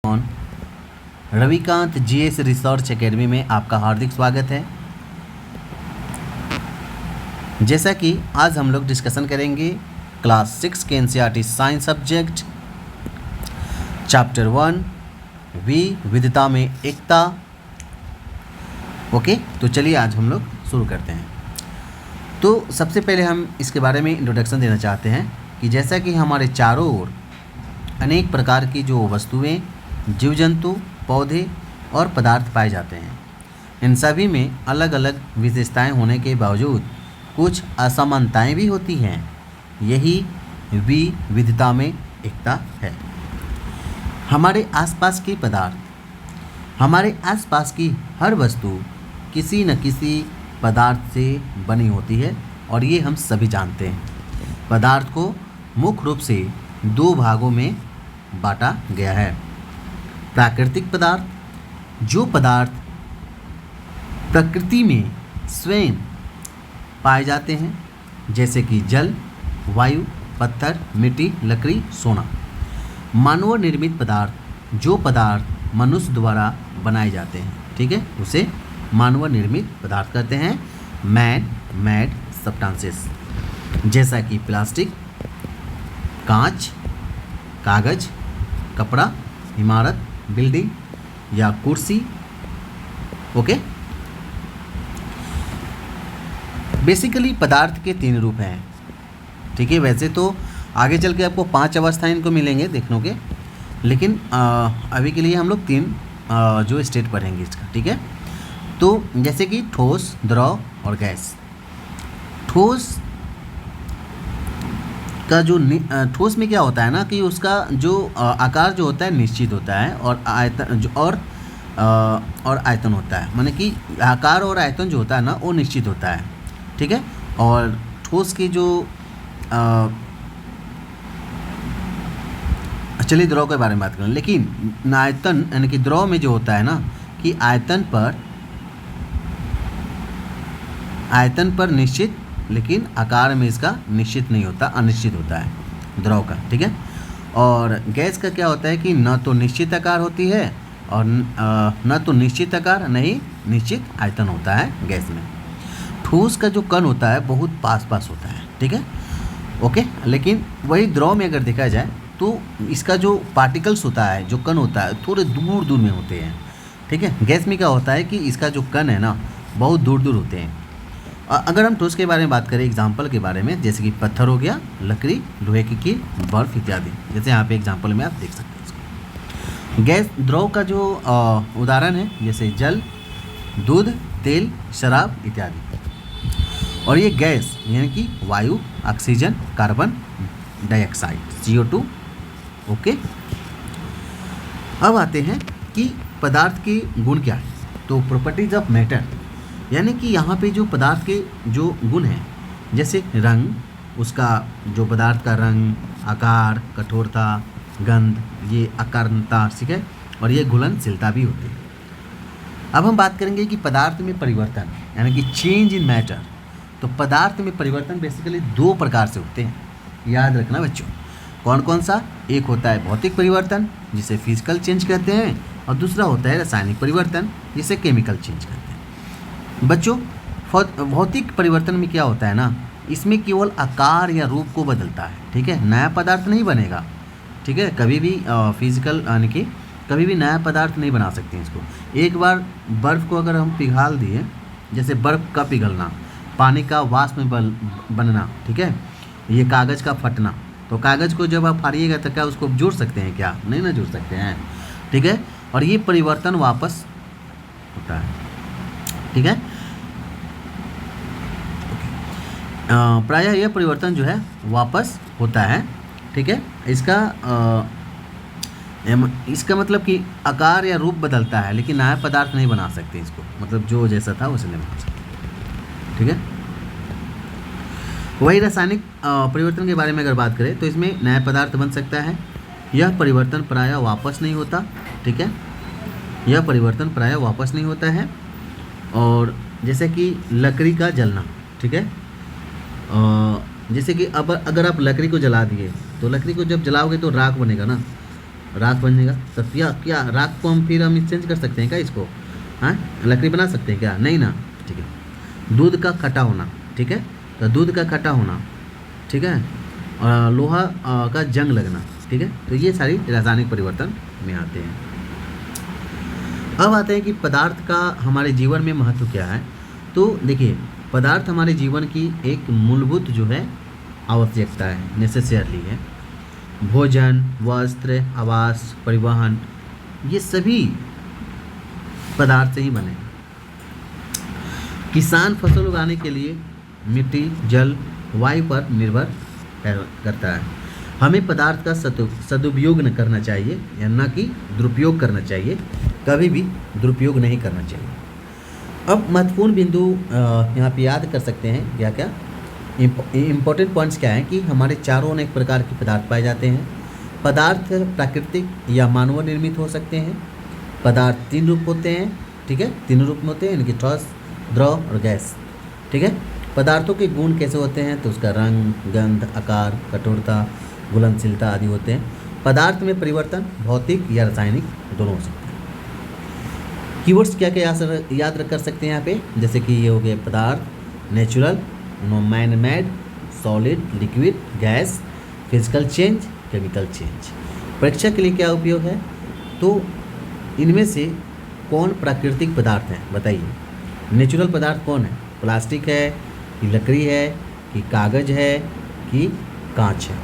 On Ravikant GS research academy में आपका हार्दिक स्वागत है। जैसा कि आज हम लोग डिस्कशन करेंगे क्लास 6 के एनसीईआरटी साइंस सब्जेक्ट चैप्टर 1 विविधता में एकता। ओके, तो चलिए आज हम लोग शुरू करते हैं। तो सबसे पहले हम इसके बारे में इंट्रोडक्शन देना चाहते हैं कि जैसा कि हमारे चारों ओर अनेक प्रकार की जो वस्तुएं, जीव जंतु, पौधे और पदार्थ पाए जाते हैं, इन सभी में अलग अलग विशेषताएं होने के बावजूद कुछ असमानताएं भी होती हैं। यही विविधता में एकता है। हमारे आसपास के पदार्थ, हमारे आसपास की हर वस्तु किसी न किसी पदार्थ से बनी होती है और ये हम सभी जानते हैं। पदार्थ को मुख्य रूप से दो भागों में बांटा गया है। प्राकृतिक पदार्थ, जो पदार्थ प्रकृति में स्वयं पाए जाते हैं, जैसे कि जल, वायु, पत्थर, मिट्टी, लकड़ी, सोना। मानव निर्मित पदार्थ, जो पदार्थ मनुष्य द्वारा बनाए जाते हैं, ठीक है, उसे मानव निर्मित पदार्थ कहते हैं। मैन मेड सब्सटेंसेस, जैसा कि प्लास्टिक, कांच, कागज, कपड़ा, इमारत, बिल्डिंग या कुर्सी। ओके, बेसिकली पदार्थ के 3 रूप हैं, ठीक है। वैसे तो आगे चल के आपको 5 अवस्थाएं इनको मिलेंगे देखने के, लेकिन अभी के लिए हम लोग 3 जो स्टेट पढ़ेंगे इसका, ठीक है। तो जैसे कि ठोस, द्रव और गैस। ठोस का जो ठोस में क्या होता है ना कि उसका जो आकार जो होता है निश्चित होता है और आयतन और आयतन होता है, माने कि आकार और आयतन जो होता है ना वो निश्चित होता है, ठीक है। और ठोस की जो चलिए द्रव के बारे में बात करें, लेकिन आयतन यानी कि द्रव में जो होता है ना कि आयतन पर निश्चित, लेकिन आकार में इसका निश्चित नहीं होता, अनिश्चित होता है द्रव का, ठीक है। और गैस का क्या होता है कि न तो निश्चित आकार होती है और न तो निश्चित आकार, नहीं निश्चित आयतन होता है गैस में। ठोस का जो कण होता है बहुत पास पास होता है, ठीक है, ओके। लेकिन वही द्रव में अगर देखा जाए तो इसका जो पार्टिकल्स होता है, जो कण होता है, थोड़े दूर दूर में होते हैं, ठीक है। गैस में क्या होता है कि इसका जो कण है ना बहुत दूर दूर होते हैं। अगर हम ठोस के बारे में बात करें, एग्जाम्पल के बारे में, जैसे कि पत्थर हो गया, लकड़ी, लोहे की कील, बर्फ इत्यादि, जैसे यहाँ पे एग्जाम्पल में आप देख सकते हैं इसको। गैस द्रव का जो उदाहरण है, जैसे जल, दूध, तेल, शराब इत्यादि। और ये गैस यानी कि वायु, oxygen, carbon dioxide, CO2। Okay, अब आते हैं कि पदार्थ के गुण क्या है। तो प्रॉपर्टीज ऑफ मैटर, यानी कि यहाँ पे जो पदार्थ के जो गुण हैं, जैसे रंग, उसका जो पदार्थ का रंग, आकार, कठोरता, गंध, ये अकारणता, ठीक है, और ये घुलनशीलता भी होती है। अब हम बात करेंगे कि पदार्थ में परिवर्तन, यानी कि चेंज इन मैटर। तो पदार्थ में परिवर्तन बेसिकली 2 प्रकार से होते हैं, याद रखना बच्चों। कौन कौन सा? एक होता है भौतिक परिवर्तन, जिसे फिजिकल चेंज कहते हैं, और दूसरा होता है रासायनिक परिवर्तन, जिसे केमिकल चेंज कहते हैं। बच्चों, भौतिक परिवर्तन में क्या होता है ना, इसमें केवल आकार या रूप को बदलता है, ठीक है, नया पदार्थ नहीं बनेगा, ठीक है। कभी भी फिजिकल यानी कि कभी भी नया पदार्थ नहीं बना सकते हैं इसको। एक बार बर्फ़ को अगर हम पिघाल दिए, जैसे बर्फ़ का पिघलना, पानी का वाष्प में बनना, ठीक है, ये कागज़ का फटना, तो कागज़ को जब आप फाड़िएगा तो क्या उसको जोड़ सकते हैं? क्या नहीं ना जोड़ सकते हैं, ठीक है। और ये परिवर्तन वापस होता है, ठीक है। प्रायः यह परिवर्तन जो है वापस होता है, ठीक है। इसका मतलब कि आकार या रूप बदलता है, लेकिन नया पदार्थ नहीं बना सकते इसको, मतलब जो जैसा था वैसे नहीं बना सकते, ठीक है। वही रासायनिक परिवर्तन के बारे में अगर बात करें तो इसमें नया पदार्थ बन सकता है। यह परिवर्तन प्रायः वापस नहीं होता, ठीक है, यह परिवर्तन प्रायः वापस नहीं होता है। और जैसे कि लकड़ी का जलना, ठीक है, जैसे कि अब अगर आप लकड़ी को जला दिए तो लकड़ी को जब जलाओगे तो राख बनेगा ना, राख बनेगा। तो क्या क्या राख को हम फिर हम एक्सचेंज कर सकते हैं क्या इसको? हाँ, लकड़ी बना सकते हैं क्या? नहीं ना। ठीक है। दूध का खट्टा होना, ठीक है, तो दूध का खट्टा होना, ठीक है, और लोहा का जंग लगना, ठीक है, तो ये सारी रासायनिक परिवर्तन में आते हैं। अब आते हैं कि पदार्थ का हमारे जीवन में महत्व क्या है। तो देखिए, पदार्थ हमारे जीवन की एक मूलभूत जो है आवश्यकता है, नेसेसरी है। भोजन, वस्त्र, आवास, परिवहन, ये सभी पदार्थ से ही बने हैं। किसान फसल उगाने के लिए मिट्टी, जल, वायु पर निर्भर करता है। हमें पदार्थ का सदुपयोग न करना चाहिए या न कि दुरुपयोग करना चाहिए, कभी भी दुरुपयोग नहीं करना चाहिए। अब महत्वपूर्ण बिंदु यहाँ पे याद कर सकते हैं क्या क्या इम्पोर्टेंट पॉइंट्स क्या हैं कि हमारे चारों अनेक प्रकार के पदार्थ पाए जाते हैं। पदार्थ प्राकृतिक या मानव निर्मित हो सकते हैं। पदार्थ 3 रूप होते हैं, ठीक है, 3 रूप में होते हैं, इनकी ठोस, द्रव और गैस, ठीक है। पदार्थों के गुण कैसे होते हैं? तो उसका रंग, गंध, आकार, कठोरता, घुलनशीलता आदि होते हैं। पदार्थ में परिवर्तन भौतिक या रासायनिक दोनों हो सकते हैं। कीवर्ड्स क्या क्या याद कर सकते हैं यहाँ पे, जैसे कि ये हो गए पदार्थ, natural, man made, solid, liquid, gas, physical change, chemical change. परीक्षा के लिए क्या उपयोग है? तो इनमें से कौन प्राकृतिक पदार्थ हैं बताइए। नेचुरल पदार्थ कौन है? प्लास्टिक है कि लकड़ी है कि कागज़ है कि कांच है?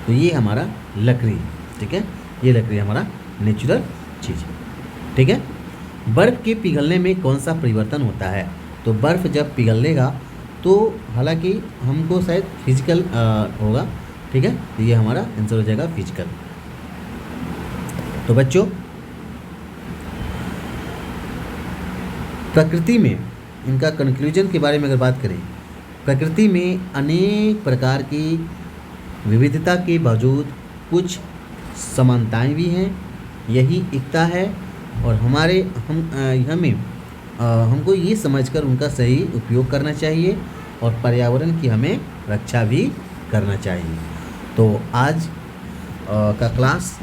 तो ये हमारा लकड़ी है, ठीक है, ये लकड़ी हमारा नेचुरल चीज़ है, ठीक है। बर्फ़ के पिघलने में कौन सा परिवर्तन होता है? तो बर्फ़ जब पिघलेगा तो हालांकि हमको शायद फिजिकल होगा, ठीक है, तो ये हमारा आंसर हो जाएगा फिजिकल। तो बच्चों, प्रकृति में इनका कंक्लूजन के बारे में अगर बात करें, प्रकृति में अनेक प्रकार की विविधता के बावजूद कुछ समानताएं भी हैं, यही एकता है। और हमको ये समझकर उनका सही उपयोग करना चाहिए और पर्यावरण की हमें रक्षा भी करना चाहिए। तो आज का क्लास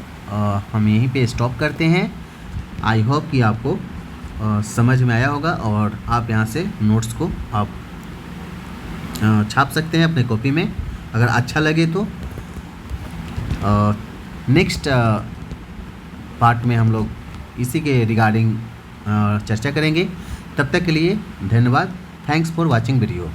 हम यहीं पे स्टॉप करते हैं। आई होप कि आपको समझ में आया होगा और आप यहाँ से नोट्स को आप छाप सकते हैं अपने कॉपी में, अगर अच्छा लगे तो। नेक्स्ट पार्ट में हम लोग इसी के रिगार्डिंग चर्चा करेंगे। तब तक के लिए धन्यवाद। Thanks for watching video.